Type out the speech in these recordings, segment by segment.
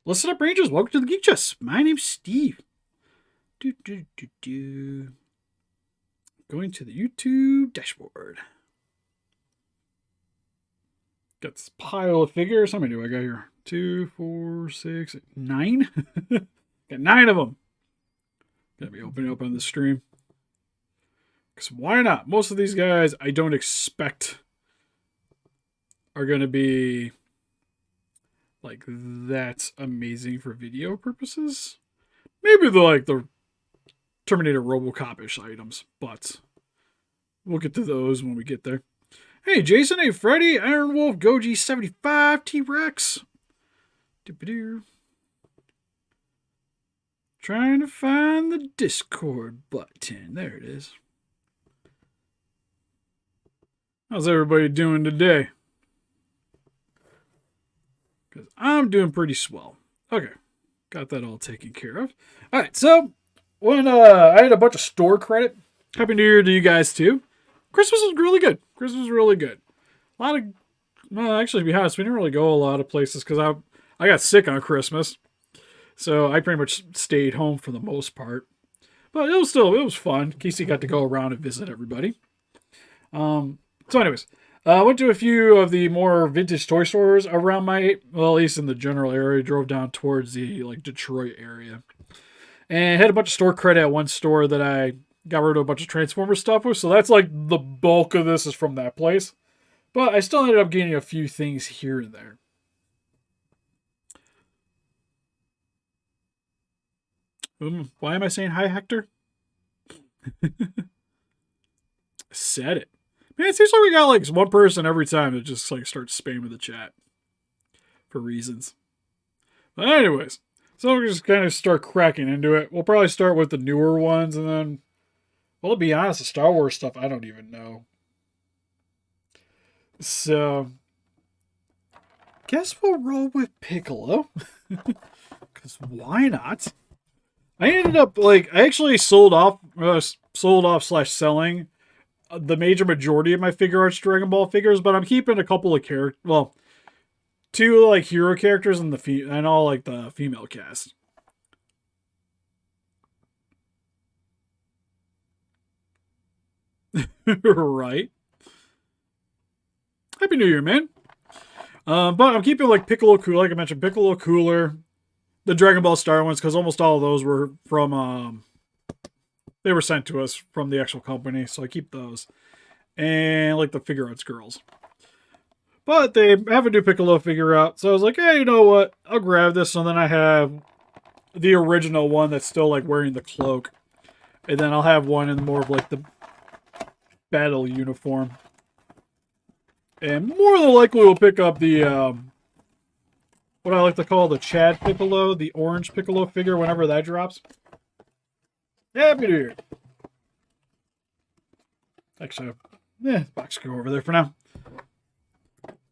Listen up, Rangers. Welcome to the Geek Chest. My name's Steve. Going to the YouTube dashboard. Got this pile of figures. How many do I got here? 2, 4, 6, 9. Got 9 of them. Gotta be opening up on the stream. Because why not? Most of these guys I don't expect are going to be like that's amazing for video purposes. Maybe the Terminator Robocop-ish items, but we'll get to those when we get there. Hey, Jason, hey, Freddy, Iron Wolf, Goji 75, T-Rex. Trying to find the Discord button. There it is. How's everybody doing today? Because I'm doing pretty swell. Okay. Got that all taken care of. Alright, so when I had a bunch of store credit. Happy New Year to you guys too. Christmas was really good. Christmas was really good. A lot of, well, actually, to be honest, we didn't really go a lot of places because I got sick on Christmas. So I pretty much stayed home for the most part. But it was fun. Casey got to go around and visit everybody. So anyways, I went to a few of the more vintage toy stores around at least in the general area. Drove down towards the Detroit area. And had a bunch of store credit at one store that I got rid of a bunch of Transformer stuff with. So that's like the bulk of this is from that place. But I still ended up getting a few things here and there. Why am I saying hi, Hector? Said it. Man, it seems like we got like one person every time that just like starts spamming the chat. For reasons. But anyways. So we're just kind of start cracking into it. We'll probably start with the newer ones and then, well, to be honest, the Star Wars stuff, I don't even know. So, guess we'll roll with Piccolo. Because why not? I ended up, I actually sold off / selling the majority of my Figuarts Dragon Ball figures, but I'm keeping a couple of characters, well, 2 hero characters and and all the female cast. Right. Happy New Year, man. But I'm keeping Piccolo Cooler, like I mentioned, Piccolo Cooler, the Dragon Ball Star ones, because almost all of those were from they were sent to us from the actual company, so I keep those. And the Figuarts girls. But they have a new Piccolo figure out, so I was like, hey, you know what? I'll grab this, and then I have the original one that's still wearing the cloak. And then I'll have one in more of the battle uniform. And more than likely we'll pick up the what I like to call the Chad Piccolo, the orange Piccolo figure whenever that drops. Happy New Year. Actually, box can go over there for now.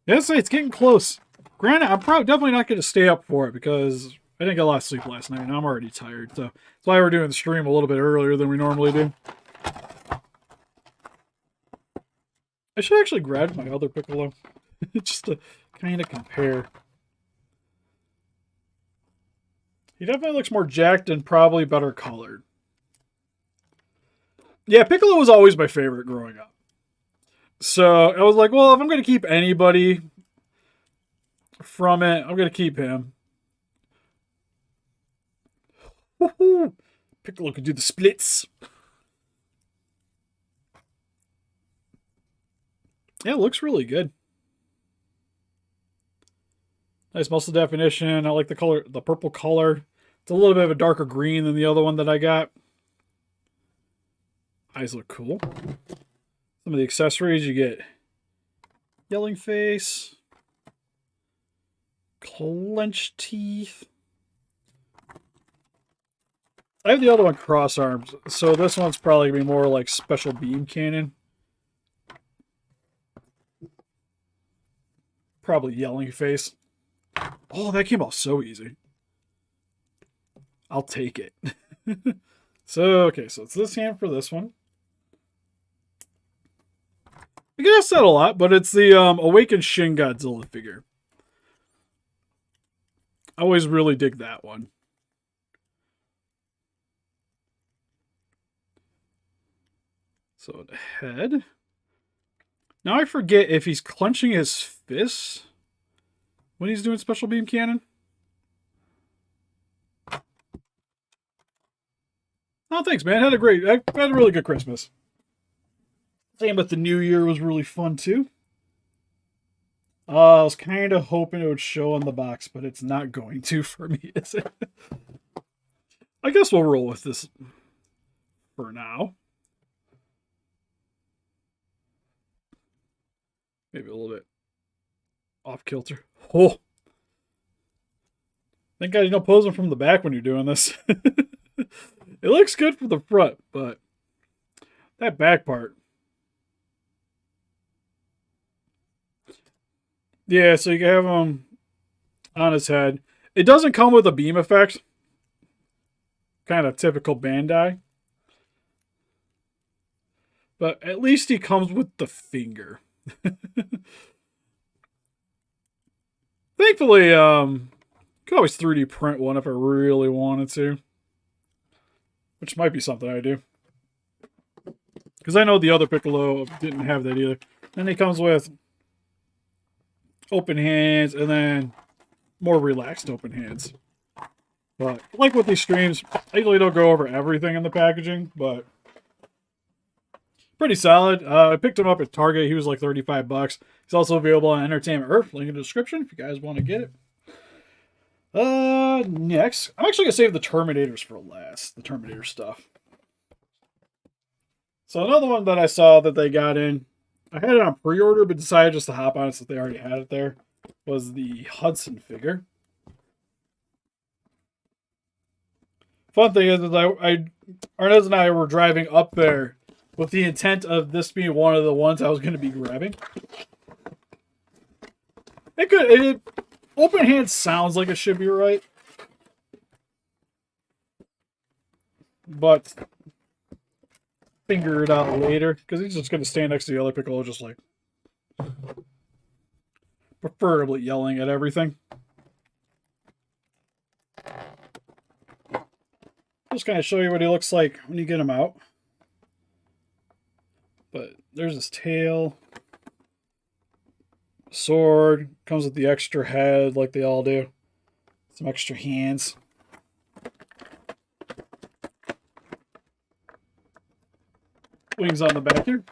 Yes, it's getting close. Granted, I'm definitely not going to stay up for it because I didn't get a lot of sleep last night and I'm already tired. So that's why we're doing the stream a little bit earlier than we normally do. I should actually grab my other Piccolo just to kind of compare. He definitely looks more jacked and probably better colored. Yeah, Piccolo was always my favorite growing up. So I was like, well, if I'm going to keep anybody from it, I'm going to keep him. Woohoo! Piccolo can do the splits. Yeah, it looks really good. Nice muscle definition. I like the color, the purple color. It's a little bit of a darker green than the other one that I got. Eyes look cool. Some of the accessories you get yelling face, clenched teeth. I have the other one cross arms, so this one's probably gonna be more like special beam cannon. Probably yelling face. Oh, that came off so easy. I'll take it. So, okay, so it's this hand for this one. I get said a lot, but it's the Awakened Shin Godzilla figure. I always really dig that one. So the head. Now I forget if he's clenching his fists when he's doing special beam cannon. Oh, thanks, man. I had a really good Christmas. Same with the New Year was really fun too. I was kind of hoping it would show on the box, but it's not going to for me, is it? I guess we'll roll with this for now. Maybe a little bit off kilter. Oh. Thank God you're not posing from the back when you're doing this. It looks good from the front, but that back part. Yeah, so you can have him on his head. It doesn't come with a beam effect. Kind of typical Bandai. But at least he comes with the finger. Thankfully, could always 3D print one if I really wanted to. Which might be something I do. Because I know the other Piccolo didn't have that either. Then he comes with open hands and then more relaxed open hands. But like with these streams, I usually don't go over everything in the packaging, but pretty solid. I picked him up at Target. He was like $35. He's also available on Entertainment Earth. Link in the description if you guys want to get it. Next, I'm actually gonna save the Terminators for last. The Terminator stuff. So another one that I saw that they got in, I had it on pre-order, but decided just to hop on it since they already had it there, was the Hudson figure. Fun thing is Arnez and I were driving up there with the intent of this being one of the ones I was going to be grabbing. Open hand sounds like it should be right. But figure it out later, because he's just going to stand next to the other Piccolo just like preferably yelling at everything. Just kind of show you what he looks like when you get him out. But there's his tail. Sword comes with the extra head like they all do. Some extra hands. Wings on the back here.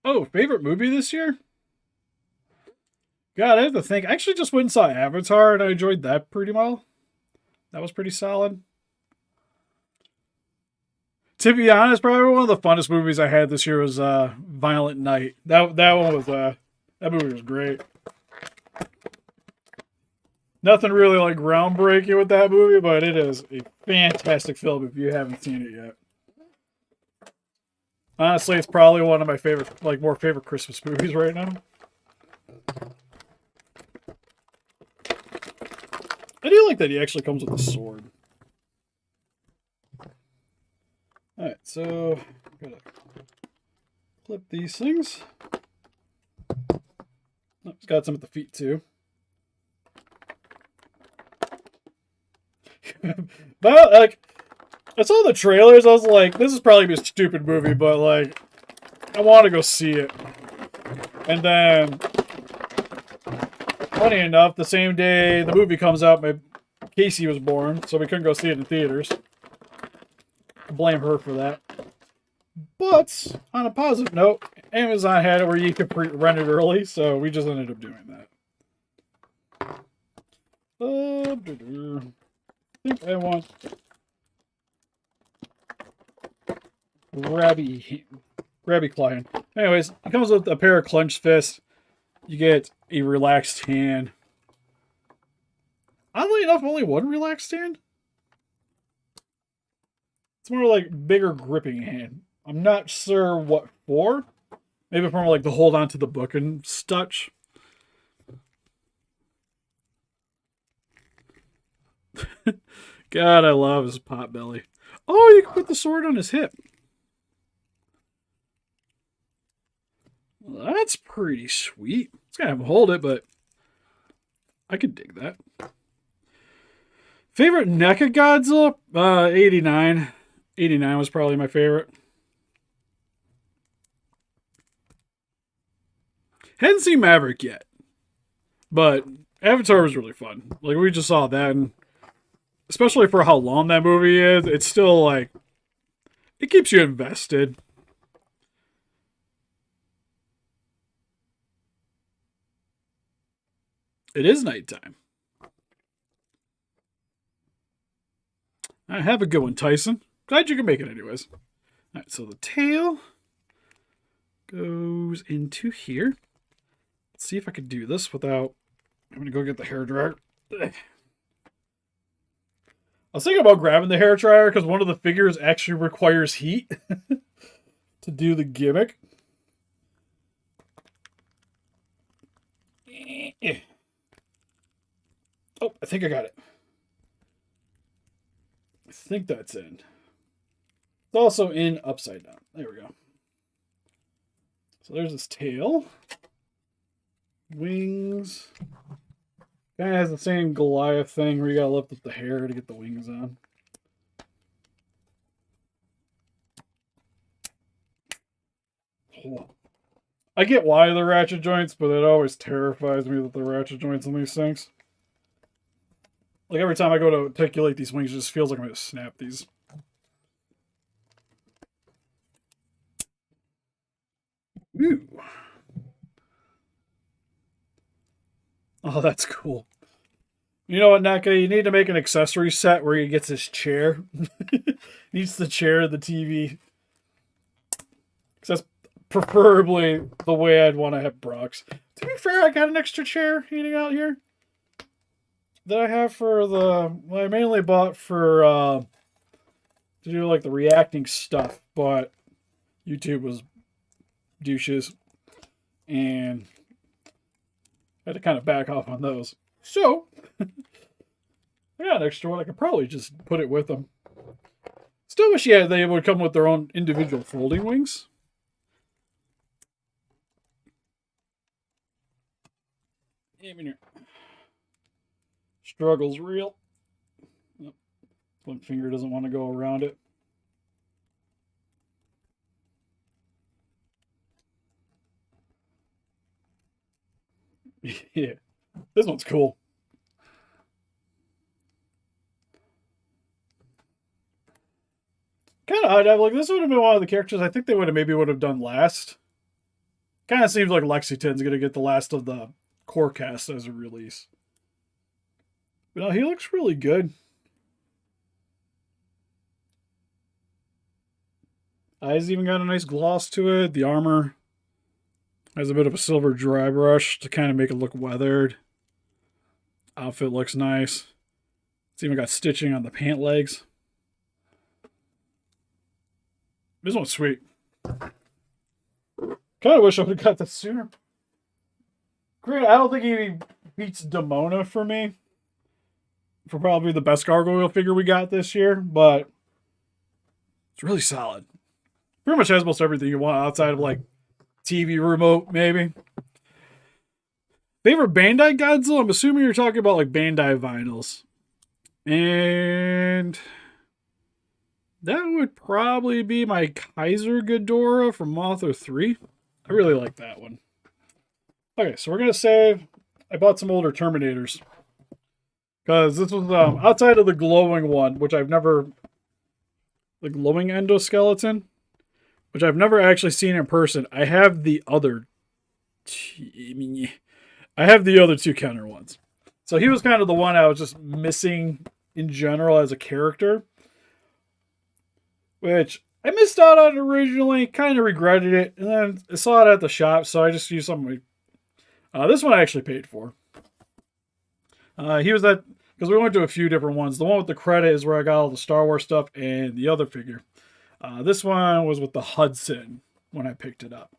Oh, favorite movie this year? God, I have to think. I actually just went and saw Avatar and I enjoyed that pretty well. That was pretty solid. To be honest, probably one of the funnest movies I had this year was Violent Night. That one was that movie was great. Nothing really like groundbreaking with that movie, but it is a fantastic film if you haven't seen it yet. Honestly, it's probably one of my favorite, more favorite Christmas movies right now. I do like that he actually comes with a sword. Alright, so I'm gonna clip these things. Oh, he's got some at the feet too. But I saw the trailers, I was like, this is probably a stupid movie, but I want to go see it. And then, funny enough, the same day the movie comes out, Casey was born, so we couldn't go see it in theaters. Blame her for that. But, on a positive note, Amazon had it where you could rent it early, so we just ended up doing that. I think I want grabby client. Anyways, it comes with a pair of clenched fists. You get a relaxed hand. Oddly enough, only one relaxed hand. It's more like bigger gripping hand. I'm not sure what for. Maybe from the hold on to the book and such. God, I love his pot belly. Oh, you can put the sword on his hip. Well, that's pretty sweet. It's gonna have him hold it, but I could dig that. Favorite NECA Godzilla? 89. 89 was probably my favorite. Hadn't seen Maverick yet, but Avatar was really fun. Like, we just saw that, and especially for how long that movie is, it's still like, it keeps you invested. It is nighttime. I have a good one, Tyson. Glad you can make it anyways. All right, so the tail goes into here. Let's see if I can do this without... I'm going to go get the hairdryer. I was thinking about grabbing the hairdryer because one of the figures actually requires heat to do the gimmick. Oh, I think I got it. I think that's in. It's also in upside down. There we go. So there's his tail. Wings. Kind of has the same Goliath thing where you gotta lift up the hair to get the wings on. Oh. I get why the ratchet joints, but it always terrifies me that the ratchet joints on these things. Like every time I go to articulate these wings, it just feels like I'm going to snap these. Ooh. Oh, that's cool. You know what, NECA? You need to make an accessory set where he gets his chair. Needs the chair, the TV. Because that's preferably the way I'd want to have Brock's. To be fair, I got an extra chair hanging out here that I have for the... Well, I mainly bought for... to do like the reacting stuff, but YouTube was douches. And I had to kind of back off on those. So, I got an extra one. I could probably just put it with them. Still wish they would come with their own individual folding wings. Yeah, I mean, struggle's real. One finger doesn't want to go around it. Yeah, this one's cool. Kind of odd. Like, this would have been one of the characters I think they would have done last. Kind of seems like Lexington's going to get the last of the core cast as a release. But no, he looks really good. Eyes even got a nice gloss to it. The armor has a bit of a silver dry brush to kind of make it look weathered. Outfit looks nice. It's even got stitching on the pant legs. This one's sweet. Kind of wish I would have got this sooner. Great. I don't think he beats Demona for me. For probably the best gargoyle figure we got this year, but it's really solid. Pretty much has almost everything you want outside of like TV remote, maybe. Favorite Bandai Godzilla? I'm assuming you're talking about like Bandai vinyls. And that would probably be my Kaiser Ghidorah from Mothra 3. I really like that one. Okay, so we're going to save. I bought some older Terminators. Because this was outside of the glowing one, which I've never... The glowing endoskeleton, which I've never actually seen in person. I have the other... I have the other two counter ones. So he was kind of the one I was just missing in general as a character. Which I missed out on originally, kind of regretted it, and then I saw it at the shop, so I just used something. This one I actually paid for. He was that, because we went to a few different ones. The one with the credit is where I got all the Star Wars stuff, and the other figure. This one was with the Hudson when I picked it up.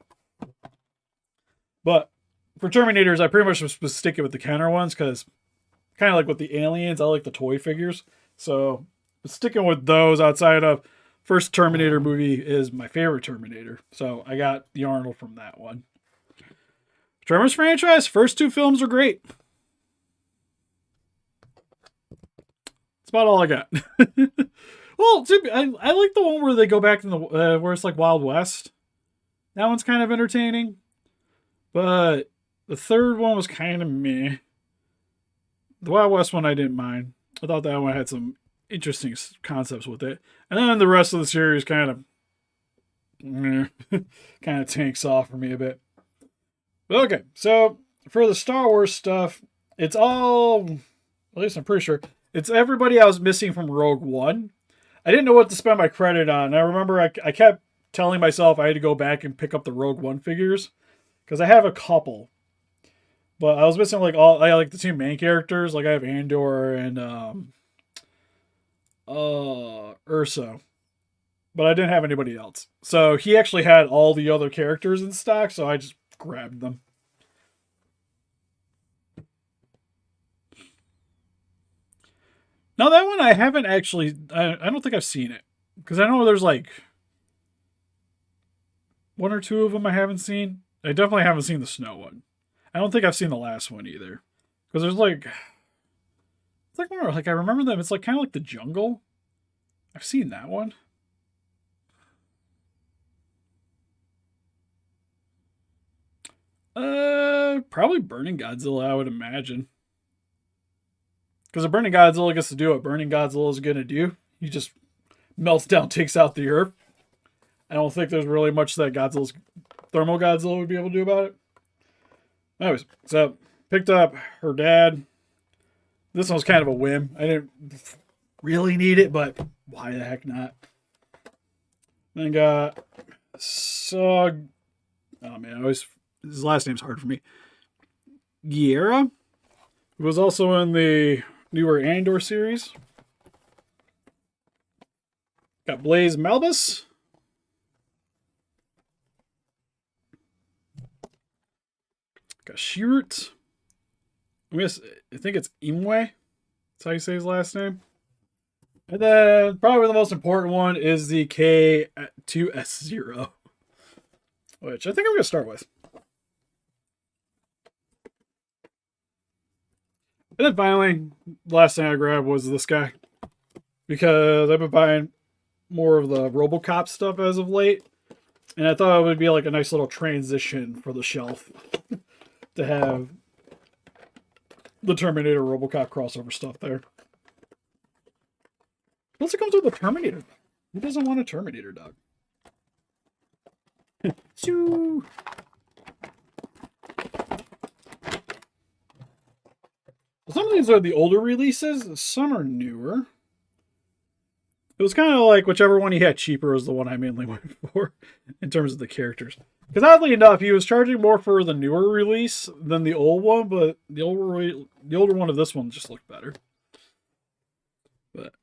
But for Terminators, I pretty much was sticking with the counter ones, because kind of like with the aliens, I like the toy figures. So sticking with those outside of first Terminator movie is my favorite Terminator. So I got the Arnold from that one. Tremors franchise, first 2 films are great. That's about all I got. Well, I like the one where they go back in the where it's like Wild West. That one's kind of entertaining, but the third one was kind of meh. The Wild West one I didn't mind. I thought that one had some interesting concepts with it, and then the rest of the series kind of kind of tanks off for me a bit. But okay, so for the Star Wars stuff, it's all, at least I'm pretty sure, it's everybody I was missing from Rogue One. I didn't know what to spend my credit on. I remember I kept telling myself I had to go back and pick up the Rogue One figures because I have a couple, but I was missing like the 2 main characters. Like I have Andor and Ursa, but I didn't have anybody else. So he actually had all the other characters in stock, so I just grabbed them. Now that one I haven't actually, I don't think I've seen it. Because I know there's like 1 or 2 of them I haven't seen. I definitely haven't seen the snow one. I don't think I've seen the last one either. Because there's like, it's like more like I remember them. It's like kind of like the jungle. I've seen that one. Probably Burning Godzilla, I would imagine. Because if Burning Godzilla gets to do what Burning Godzilla is going to do, he just melts down, takes out the earth. I don't think there's really much that Thermal Godzilla would be able to do about it. Anyways, so picked up her dad. This one was kind of a whim. I didn't really need it, but why the heck not? Then got Sog. Oh man, his last name's hard for me. Guerra, who was also in the newer Andor series. Got Blaze Malbus. Got Shirut. I think it's Imwe. That's how you say his last name. And then probably the most important one is the K2S0. Which I think I'm going to start with. And then finally, the last thing I grabbed was this guy. Because I've been buying more of the RoboCop stuff as of late. And I thought it would be like a nice little transition for the shelf. To have the Terminator RoboCop crossover stuff there. Plus it comes with a Terminator. Who doesn't want a Terminator dog? Shoo! Some of these are the older releases. Some are newer. It was kind of like whichever one he had cheaper was the one I mainly went for in terms of the characters. Because oddly enough, he was charging more for the newer release than the old one, but the older one of this one just looked better. But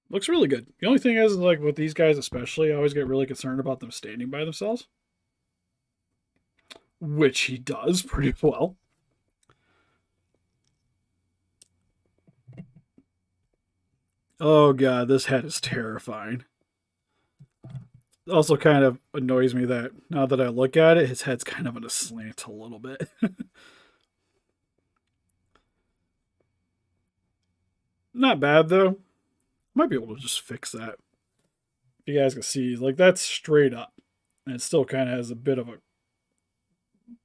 looks really good. The only thing is, like with these guys especially, I always get really concerned about them standing by themselves. Which he does pretty well. Oh god, this head is terrifying. It also kind of annoys me that now that I look at it, his head's kind of on a slant a little bit. Not bad though. Might be able to just fix that. If you guys can see, like that's straight up. And it still kind of has a bit of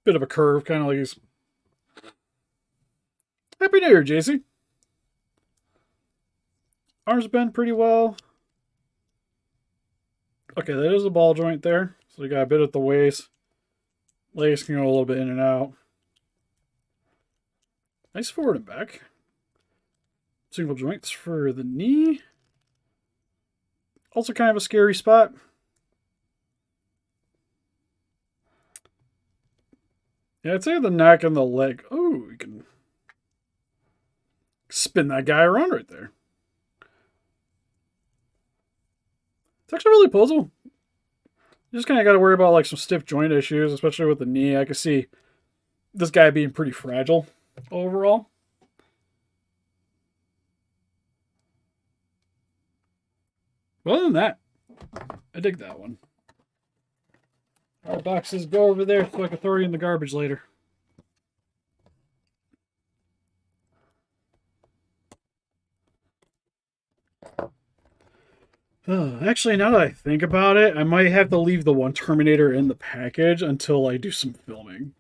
a curve, kind of like he's. Happy New Year, JC. Arms bend pretty well. Okay, that is a ball joint there. So you got a bit at the waist. Legs can go a little bit in and out. Nice forward and back. Single joints for the knee. Also kind of a scary spot. Yeah, I'd say the neck and the leg. Oh, you can spin that guy around right there. It's actually really puzzle. You just kind of got to worry about like some stiff joint issues, especially with the knee. I can see this guy being pretty fragile overall. But other than that, I dig that one. Our boxes go over there so I can throw you in the garbage later. Actually, now that I think about it, I might have to leave the one Terminator in the package until I do some filming.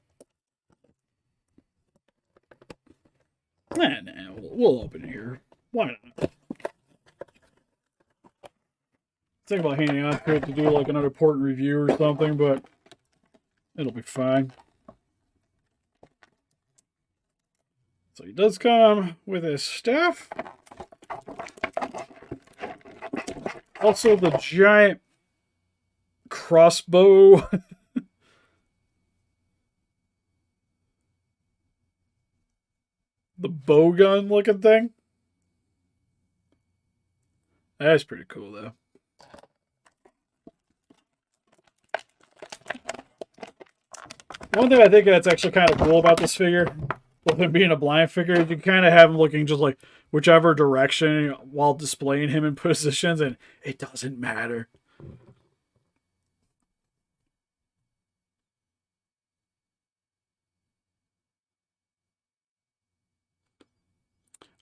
Nah, we'll open it here. Why not? Think about handing off here to do like another port review or something, but it'll be fine. So he does come with his staff. Also the giant crossbow. The bow gun looking thing. That's pretty cool though. One thing I think that's actually kind of cool about this figure, with him being a blind figure, you can kind of have him looking just like whichever direction while displaying him in positions, and it doesn't matter.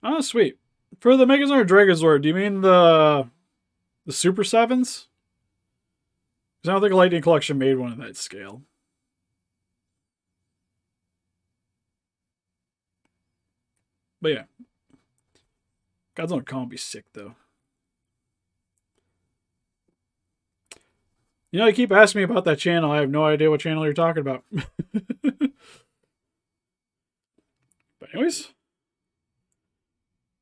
Oh, sweet. For the Megazord or Dragozord, do you mean the Super 7s? Because I don't think Lightning Collection made one of that scale. But yeah. Godzilla can't be sick, though. You know, you keep asking me about that channel. I have no idea what channel you're talking about. But anyways.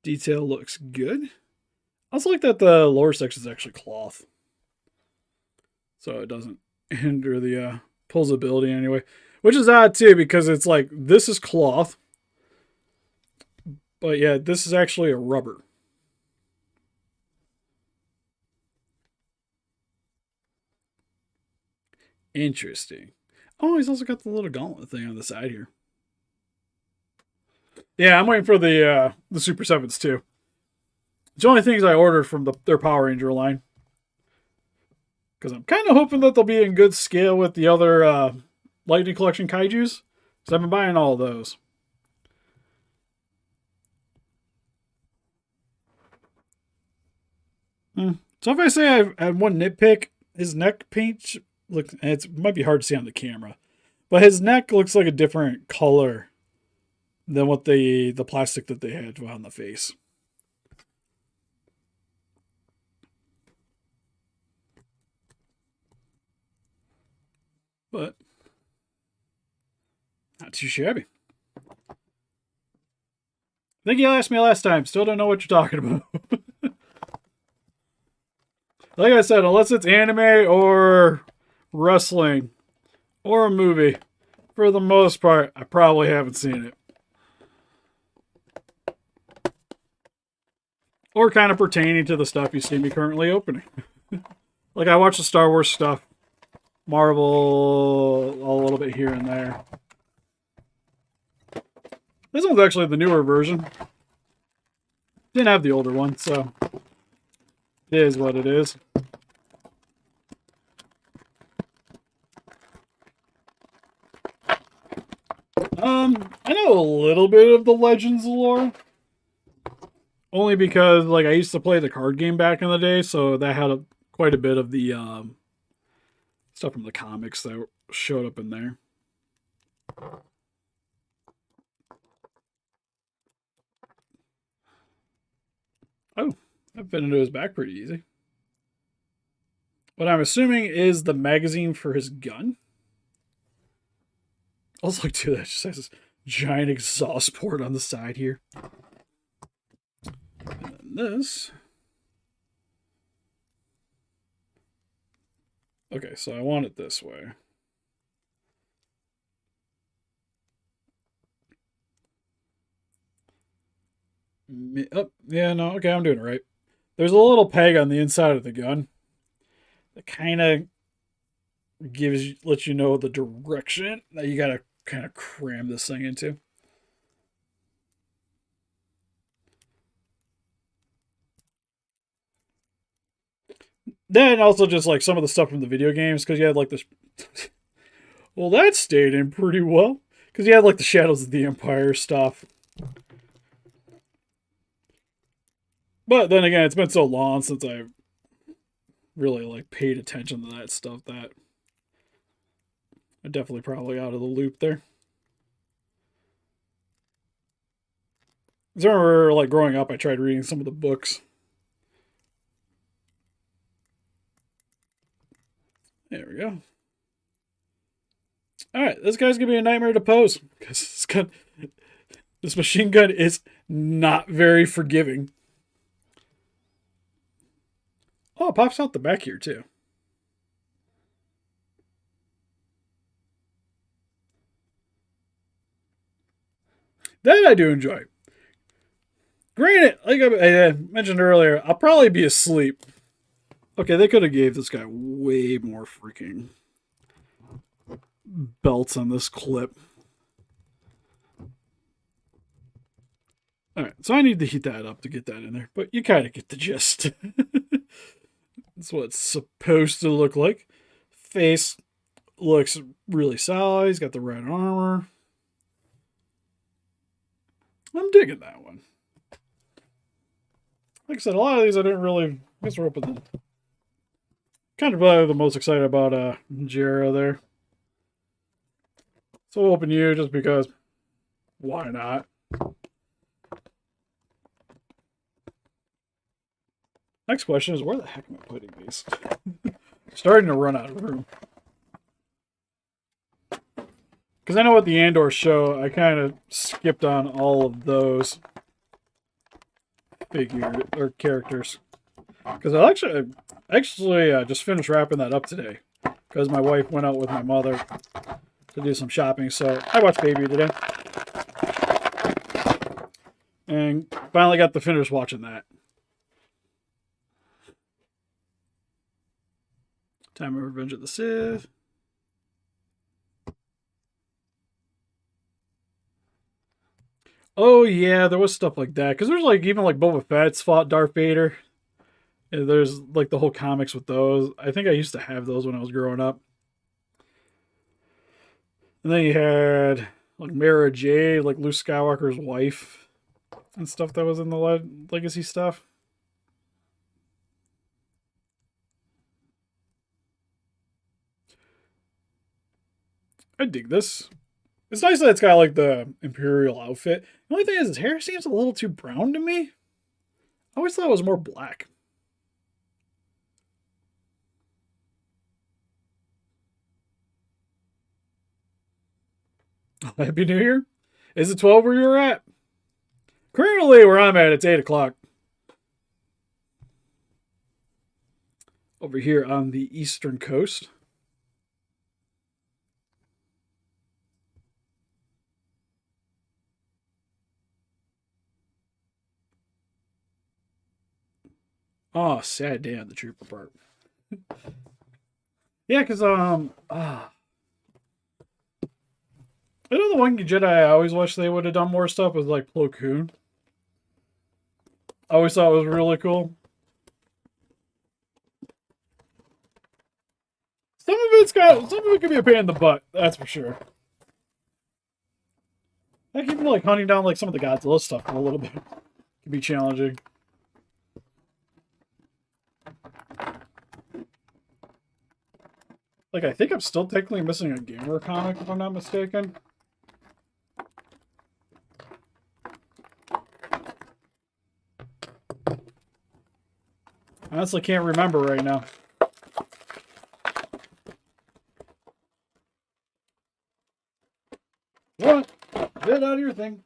Detail looks good. I also like that the lower section is actually cloth. So it doesn't hinder the pulsability anyway. Which is odd too, because it's like, this is cloth. But yeah, this is actually a rubber. Interesting. Oh, he's also got the little gauntlet thing on the side here. Yeah, I'm waiting for the Super 7s too. It's the only things I ordered from their Power Ranger line. Because I'm kind of hoping that they'll be in good scale with the other Lightning Collection Kaijus. Because I've been buying all of those. So if I say I have one nitpick, his neck paint looks, it might be hard to see on the camera, but his neck looks like a different color than what the plastic that they had on the face. But not too shabby. I think you asked me last time. Still don't know what you're talking about. Like I said, unless it's anime or wrestling or a movie, for the most part, I probably haven't seen it. Or kind of pertaining to the stuff you see me currently opening. Like I watch the Star Wars stuff, Marvel, a little bit here and there. This one's actually the newer version. Didn't have the older one, so it is what it is. I know a little bit of the Legends lore. Only because, like, I used to play the card game back in the day, so that had quite a bit of the stuff from the comics that showed up in there. Oh, that fit into his back pretty easy. What I'm assuming is the magazine for his gun. Also, like, too, that just has this giant exhaust port on the side here. And then this. Okay, so I want it this way. Oh, yeah, no, okay, I'm doing it right. There's a little peg on the inside of the gun that kind of lets you know the direction that you gotta kind of cram this thing into. Then also just like some of the stuff from the video games, because you had like this Well, that stayed in pretty well. Because you had like the Shadows of the Empire stuff. But then again, it's been so long since I really like paid attention to that stuff that I'm definitely probably out of the loop there. I remember like growing up, I tried reading some of the books. There we go. All right, this guy's gonna be a nightmare to pose because this machine gun is not very forgiving. Oh, it pops out the back here too. That I do enjoy. Granted, like I mentioned earlier, I'll probably be asleep. Okay, they could have gave this guy way more freaking belts on this clip. Alright, so I need to heat that up to get that in there, but you kind of get the gist. That's what it's supposed to look like. Face looks really solid. He's got the red armor. I'm digging that one. Like I said, a lot of these I didn't really... I guess we're up with the... Kind of the most excited about Jera there. So we'll open you just because... Why not? Next question is, where the heck am I putting these? Starting to run out of room. Because I know at the Andor show, I kind of skipped on all of those figure or characters. Because I actually just finished wrapping that up today. Because my wife went out with my mother to do some shopping. So I watched Baby today. And finally got to finish watching that. Time of Revenge of the Sith. Oh yeah, there was stuff like that. Because there's like even like Boba Fett's fought Darth Vader. And there's like the whole comics with those. I think I used to have those when I was growing up. And then you had like Mara Jade, like Luke Skywalker's wife, and stuff that was in the legacy stuff. I dig this. It's nice that it's got like the Imperial outfit. The only thing is his hair seems a little too brown to me. I always thought it was more black. Happy New Year. Is it 12 where you're at? Currently where I'm at, it's 8 o'clock. Over here on the eastern coast. Oh, sad day on the trooper part. Yeah, because I know the one Jedi I always wish they would have done more stuff was like Plo Koon. I always thought it was really cool. Some of it can be a pain in the butt, that's for sure. Like even like hunting down like some of the Godzilla stuff a little bit can be challenging. Like I think I'm still technically missing a Gamer comic if I'm not mistaken. I honestly can't remember right now. What? Get out of your thing.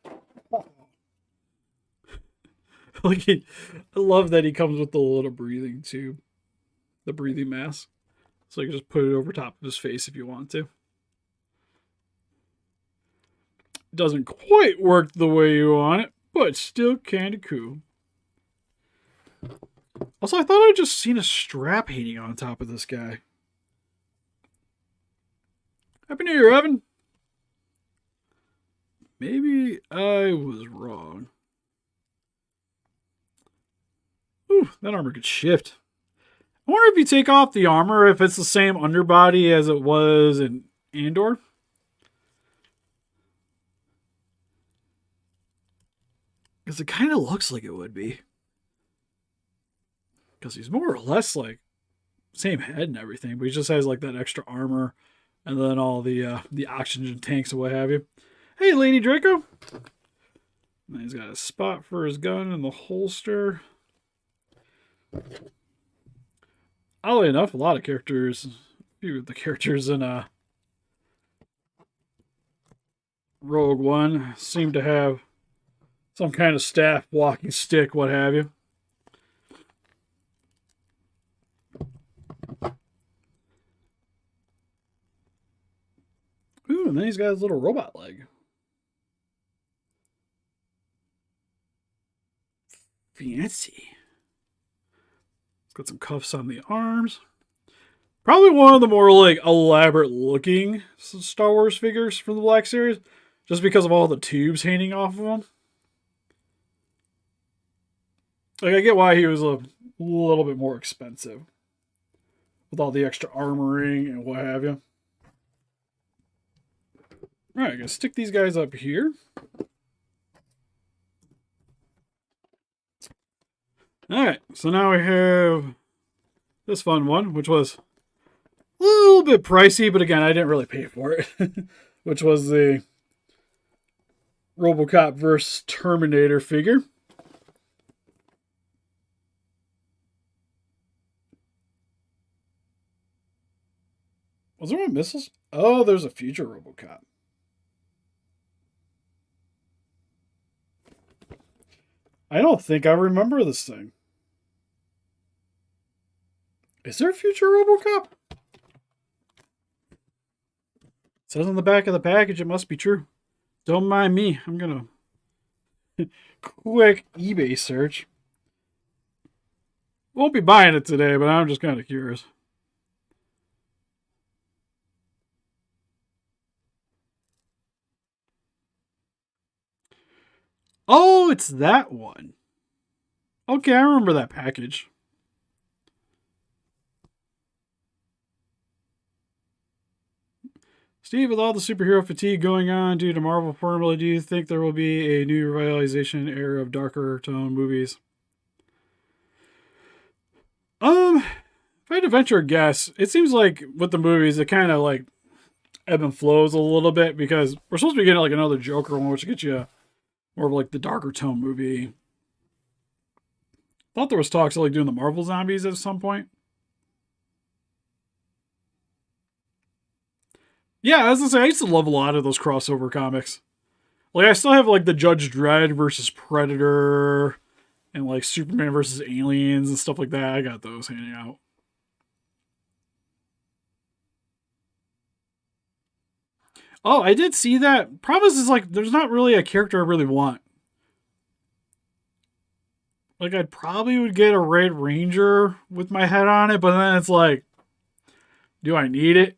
Like I love that he comes with the little breathing tube. The breathing mask. So you can just put it over top of his face if you want to. Doesn't quite work the way you want it, but still kind of cool. Also, I thought I'd just seen a strap hanging on top of this guy. Happy New Year, Evan. Maybe I was wrong. Ooh, that armor could shift. I wonder if you take off the armor, if it's the same underbody as it was in Andor. Because it kind of looks like it would be. Because he's more or less like same head and everything, but he just has like that extra armor and then all the oxygen tanks and what have you. Hey, Lady Draco. And he's got a spot for his gun in the holster. Oddly enough, a lot of characters, a few of the characters in Rogue One seem to have some kind of staff, walking stick, what have you. Ooh, and then he's got his little robot leg. Fancy. It's got some cuffs on the arms. Probably one of the more like elaborate looking Star Wars figures from the Black Series, just because of all the tubes hanging off of them. Like, I get why he was a little bit more expensive with all the extra armoring and what have you. All right, I'm gonna stick these guys up here. All right, so now we have this fun one, which was a little bit pricey, but again, I didn't really pay for it, which was the RoboCop vs. Terminator figure. Was there one missiles? Oh, there's a future RoboCop. I don't think I remember this thing. Is there a future RoboCop? It says on the back of the package it must be true. Don't mind me. I'm going to quick eBay search. Won't be buying it today, but I'm just kind of curious. Oh, it's that one. Okay, I remember that package. Steve, with all the superhero fatigue going on due to Marvel formula, do you think there will be a new revitalization era of darker tone movies? If I had to venture a guess, it seems like with the movies, it kind of like ebb and flows a little bit because we're supposed to be getting like another Joker one, which gets you more of like the darker tone movie. Thought there was talks of like doing the Marvel Zombies at some point. Yeah, as I say, I used to love a lot of those crossover comics. Like I still have like the Judge Dredd versus Predator and like Superman versus Aliens and stuff like that. I got those hanging out. Oh, I did see that. Problem is like there's not really a character I really want. Like I probably would get a Red Ranger with my head on it, but then it's like, do I need it?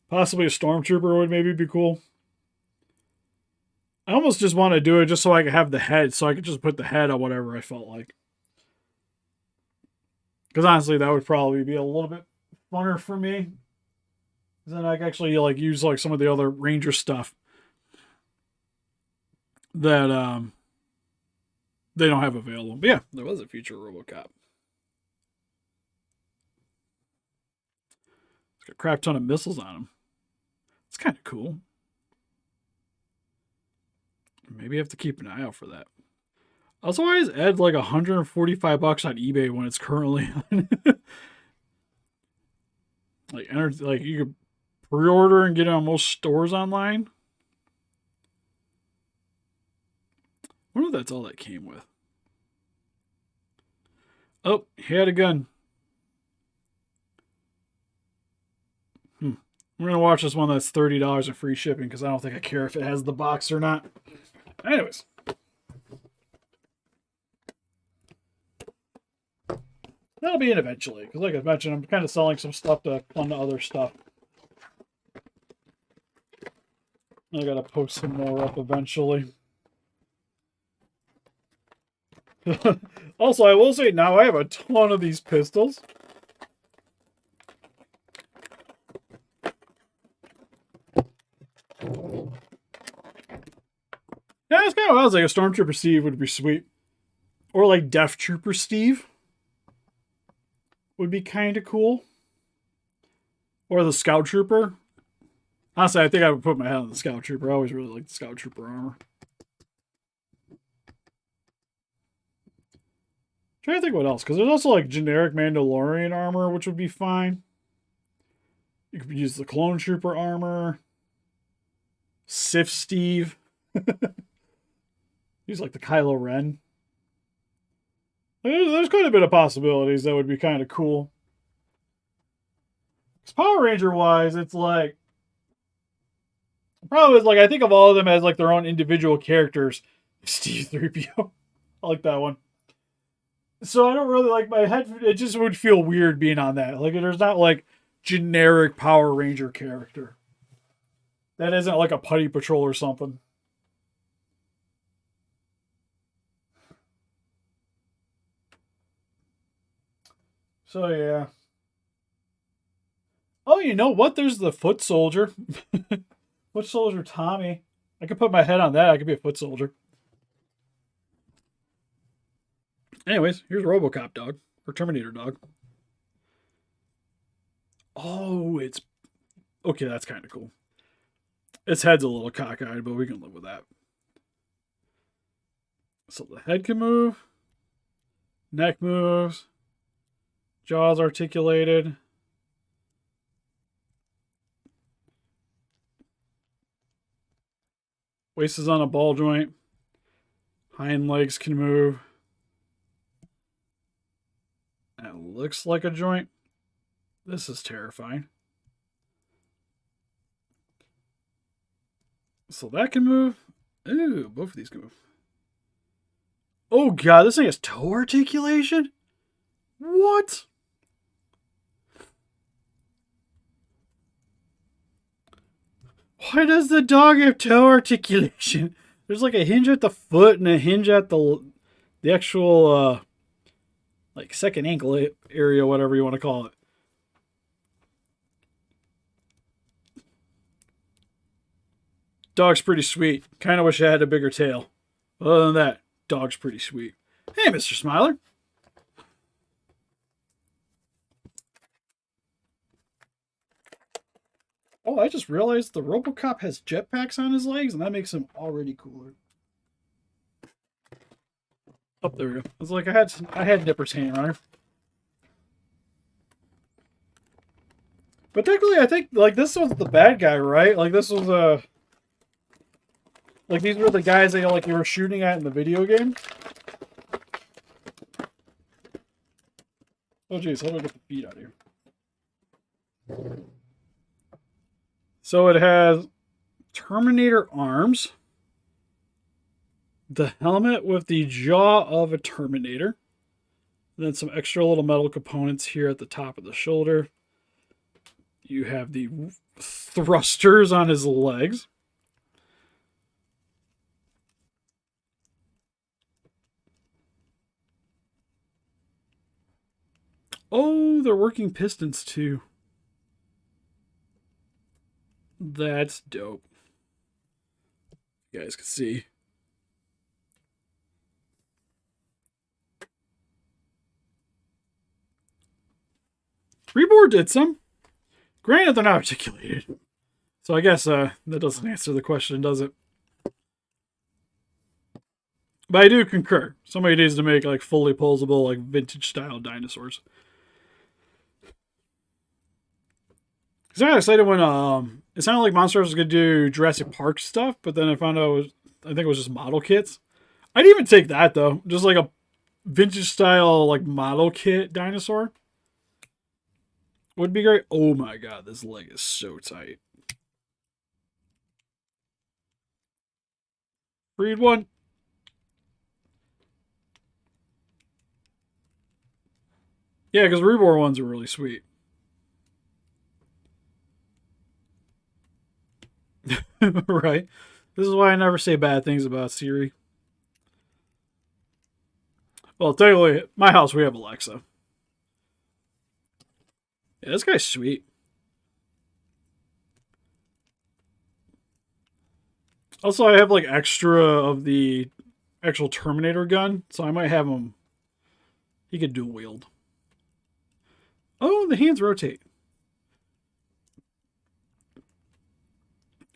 Possibly a Stormtrooper would maybe be cool. I almost just want to do it just so I could have the head, so I could just put the head on whatever I felt like. Because honestly, that would probably be a little bit funner for me. Then I could actually like use like some of the other Ranger stuff that they don't have available. But yeah, there was a future RoboCop. It's got a crap ton of missiles on him. It's kind of cool. Maybe I have to keep an eye out for that. Also, I always add like $145 on eBay when it's currently on. like you could pre-order and get it on most stores online. I wonder if that's all that came with. Oh, he had a gun. We're going to watch this one that's $30 in free shipping because I don't think I care if it has the box or not. Anyways. That'll be it eventually. Because like I mentioned, I'm kind of selling some stuff to fund other stuff. I got to post some more up eventually. Also, I will say now I have a ton of these pistols. Yeah, it's kind of wild. Like a Stormtrooper Steve would be sweet. Or like Death Trooper Steve would be kind of cool. Or the Scout Trooper. Honestly, I think I would put my head on the Scout Trooper. I always really liked the Scout Trooper armor. Trying to think what else, because there's also like generic Mandalorian armor, which would be fine. You could use the Clone Trooper armor. Sith Steve. He's like the Kylo Ren. There's quite a bit of possibilities that would be kind of cool. Because Power Ranger wise, it's like the problem is like I think of all of them as like their own individual characters. Steve 3PO. I like that one. So I don't really like my head. It just would feel weird being on that. Like there's not like generic Power Ranger character. That isn't like a Putty Patrol or something. So yeah. Oh, you know what? There's the Foot Soldier. Foot Soldier Tommy. I could put my head on that. I could be a Foot Soldier. Anyways, here's RoboCop dog. Or Terminator dog. Oh, it's... Okay, that's kind of cool. Its head's a little cockeyed, but we can live with that. So the head can move. Neck moves. Jaws articulated. Waist is on a ball joint. Hind legs can move. That looks like a joint. This is terrifying. So that can move. Ooh, both of these can move. Oh god, this thing has toe articulation? What? Why does the dog have toe articulation? There's like a hinge at the foot and a hinge at the actual like second ankle area, whatever you want to call it. Dog's pretty sweet. Kind of wish I had a bigger tail. Other than that, dog's pretty sweet. Hey, Mr. Smiler. Oh, I just realized the RoboCop has jetpacks on his legs, and that makes him already cooler. Oh, there we go. It's like I had nippers hanging on her. But technically, I think like this was the bad guy, right? Like this was like these were the guys that like you were shooting at in the video game. Oh geez, how do I get the feet out of here? So it has Terminator arms, the helmet with the jaw of a Terminator, and then some extra little metal components here at the top of the shoulder. You have the thrusters on his legs. Oh, they're working pistons too. That's dope. You guys can see. Reborn did some. Granted, they're not articulated. So I guess that doesn't answer the question, does it? But I do concur. Somebody needs to make like fully posable, like vintage style dinosaurs. Because I got excited when it sounded like Monsters was gonna do Jurassic Park stuff, but then I found out I think it was just model kits. I'd even take that though, just like a vintage style like model kit dinosaur would be great. Oh my god, this leg is so tight. Breed one. Yeah, because reborn ones are really sweet. Right? This is why I never say bad things about Siri. Well, technically, my house, we have Alexa. Yeah, this guy's sweet. Also, I have like extra of the actual Terminator gun, so I might have him. He could dual wield. Oh, the hands rotate.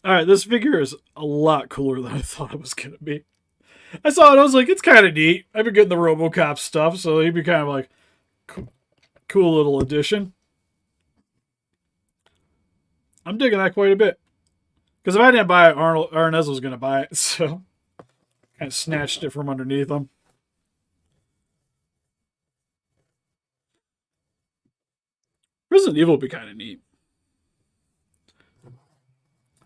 All right, this figure is a lot cooler than I thought it was gonna be. I saw it, I was like, it's kind of neat. I've been getting the RoboCop stuff, so he'd be kind of like cool little addition. I'm digging that quite a bit. Because if I didn't buy it, Arnez was going to buy it, so kind of snatched it from underneath him. Resident Evil would be kind of neat.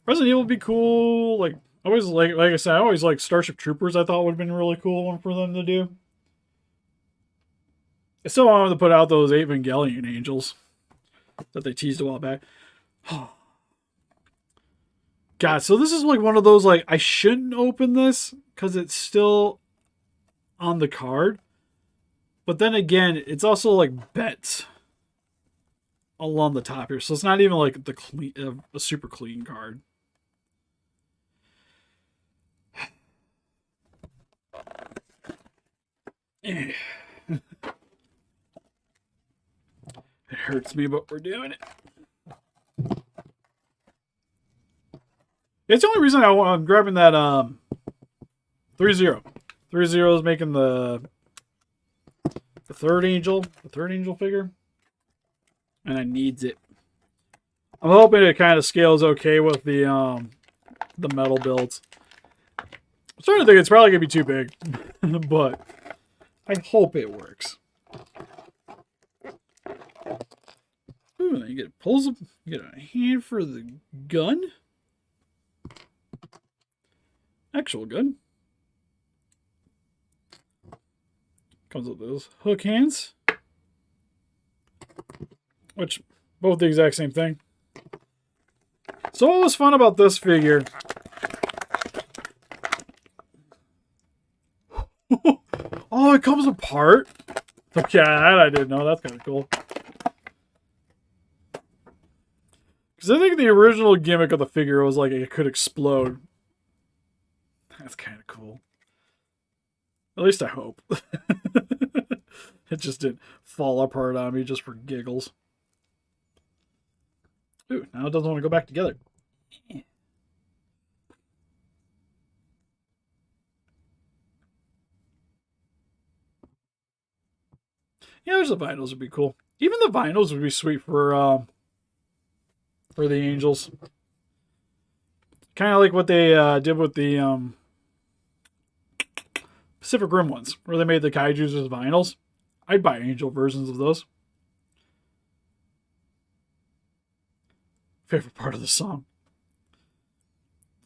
Resident Evil would be cool. Like I said, I always like Starship Troopers. I thought would have been a really cool one for them to do. I still wanted to put out those Evangelion angels that they teased a while back. God, so this is like one of those like I shouldn't open this because it's still on the card, but then again, it's also like bets along the top here, so it's not even like the clean, a super clean card. It hurts me, but we're doing it. It's the only reason I'm grabbing that 3-0. 3-0 is making the third angel figure. And I needs it. I'm hoping it kind of scales okay with the metal builds. I'm starting to think it's probably gonna be too big. But I hope it works. Ooh, then you get you get a hand for the gun. Actual gun. Comes with those hook hands. Which, both the exact same thing. So what was fun about this figure? Oh, it comes apart? Okay, that I didn't know. That's kind of cool. Because I think the original gimmick of the figure was like it could explode. That's kind of cool. At least I hope. It just didn't fall apart on me just for giggles. Ooh, now it doesn't want to go back together. Yeah, there's the vinyls would be cool. Even the vinyls would be sweet for the angels. Kind of like what they did with the Pacific Rim ones, where they made the kaijus with vinyls. I'd buy angel versions of those. Favorite part of the song.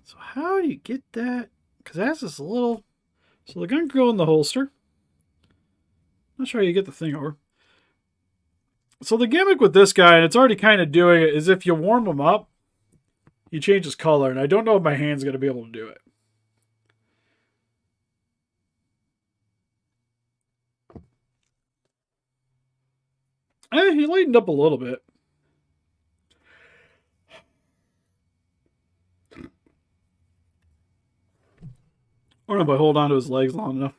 So how do you get that? Because that's this little... So the gun can go in the holster. Not sure how you get the thing over. So the gimmick with this guy, and it's already kind of doing it, is if you warm him up, he changes color. And I don't know if my hand's going to be able to do it. He lightened up a little bit. I don't know if I hold on to his legs long enough.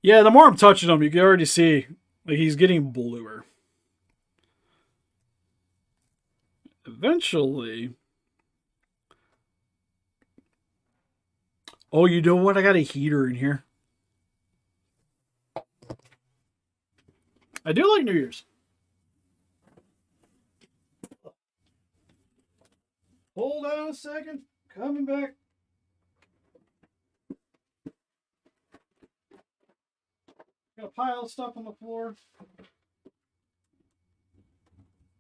Yeah, the more I'm touching him, you can already see like he's getting bluer. Eventually. Oh, you know what? I got a heater in here. I do like New Year's. Hold on a second. Coming back. Got a pile of stuff on the floor.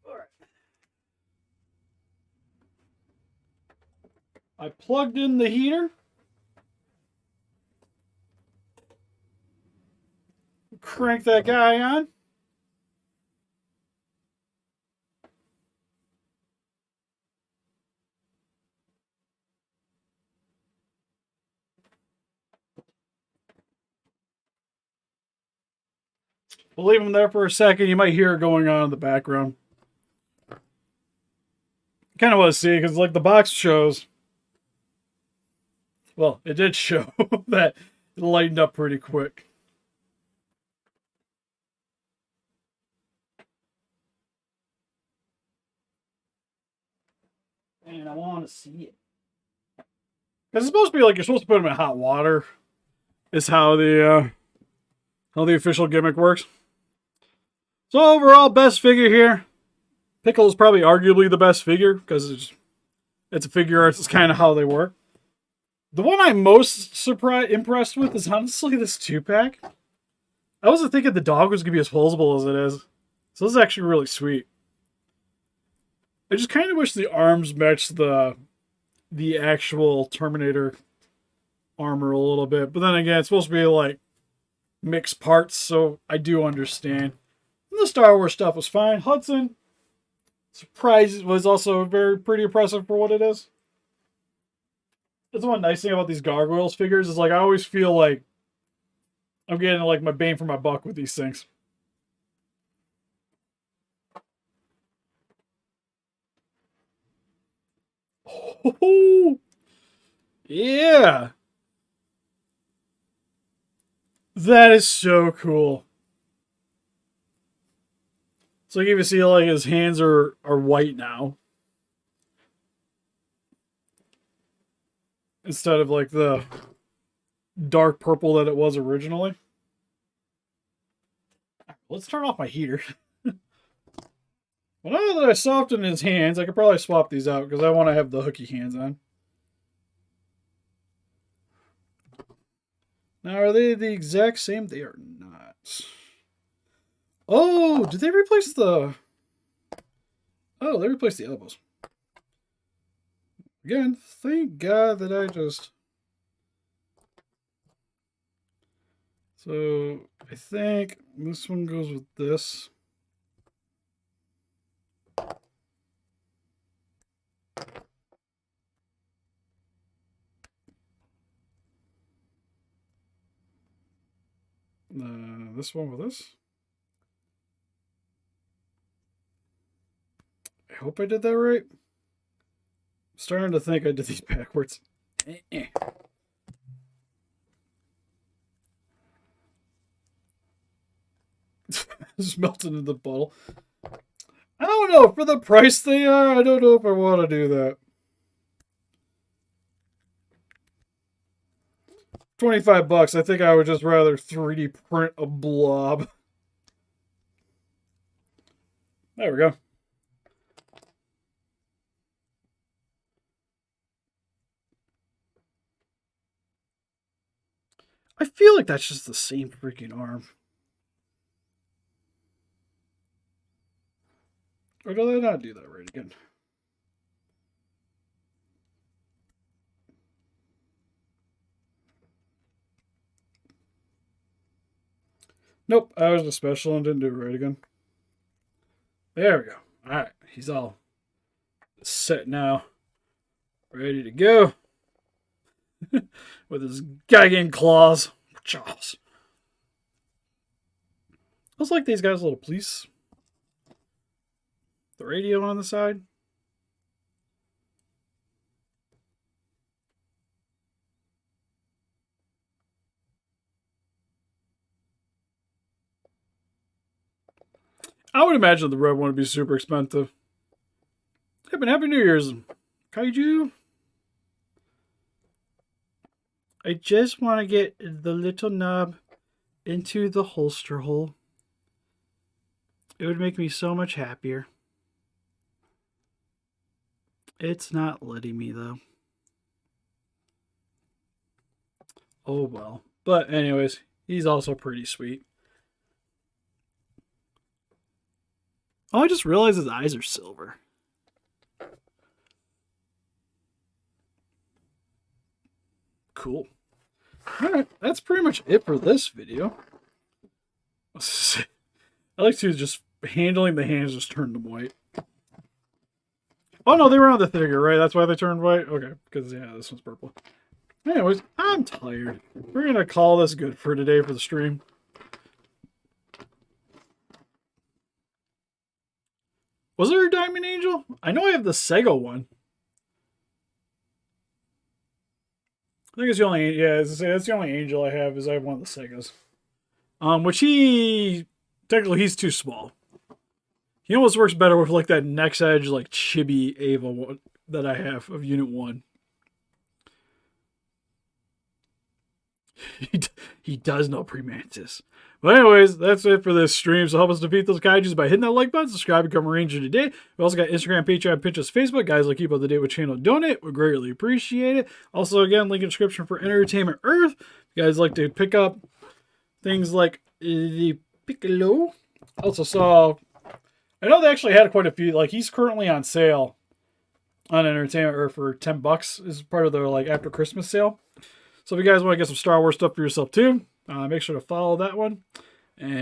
All right. I plugged in the heater. Crank that guy on. We'll leave him there for a second. You might hear it going on in the background. Kind of want to see because like the box shows Well, it did show that it lightened up pretty quick. And I want to see it. Because it's supposed to be like you're supposed to put them in hot water. Is how the official gimmick works. So overall, best figure here. Piccolo is probably arguably the best figure because it's a Figuarts. It's kind of how they work. The one I'm most impressed with is honestly this 2-pack. I wasn't thinking the dog was going to be as posable as it is. So this is actually really sweet. I just kind of wish the arms matched the actual Terminator armor a little bit. But then again, it's supposed to be like mixed parts, so I do understand. And the Star Wars stuff was fine. Hudson, surprise, was also pretty impressive for what it is. That's one nice thing about these Gargoyles figures is like I always feel like I'm getting like my bang for my buck with these things. Oh, yeah. That is so cool. So you can see like his hands are white now. Instead of like the dark purple that it was originally. Let's turn off my heater. Well, now that I softened his hands, I could probably swap these out because I want to have the hooky hands on. Now, are they the exact same? They are not. Oh, did they replace the... Oh, they replaced the elbows. Again, thank God that I just... So, I think this one goes with this. This one with this. I hope I did that right. I'm starting to think I did these backwards. Just melted into the bottle. I don't know. For the price they are, I don't know if I want to do that. 25 bucks. I think I would just rather 3D print a blob. There we go. I feel like that's just the same freaking arm. Or do they not do that right again? Nope, I was a special and didn't do it right again. There we go. Alright, he's all set now. Ready to go. With his gagging claws. Jaws. Looks like these guys' little police. The radio on the side. I would imagine the red one would be super expensive. Hey, but Happy New Year's, Kaiju. I just want to get the little knob into the holster hole. It would make me so much happier. It's not letting me, though. Oh, well. But anyways, he's also pretty sweet. Oh, I just realized his eyes are silver. Cool. Alright, that's pretty much it for this video. I like to just handling the hands just turned them white. Oh no, they were on the figure, right? That's why they turned white? Okay, because yeah, this one's purple. Anyways, I'm tired. We're gonna call this good for today for the stream. Was there a Diamond Angel? I know I have the Sega one. think it's the only, yeah, as I say, that's the only angel I have, is I have one of the Segas. Which technically he's too small. He almost works better with like that next edge, like chibi Ava one that I have of Unit 1. He does know Premantis. But anyways, that's it for this stream. So help us defeat those kaijus by hitting that like button, subscribe, become a ranger today. We also got Instagram, Patreon, Pinterest, Facebook. Guys, like keep up to date with channel donate. We greatly appreciate it. Also, again, link in the description for Entertainment Earth. If you guys like to pick up things like the Piccolo. Also saw, I know they actually had quite a few. Like he's currently on sale on Entertainment Earth for $10 as part of their like after Christmas sale. So if you guys want to get some Star Wars stuff for yourself too, make sure to follow that one.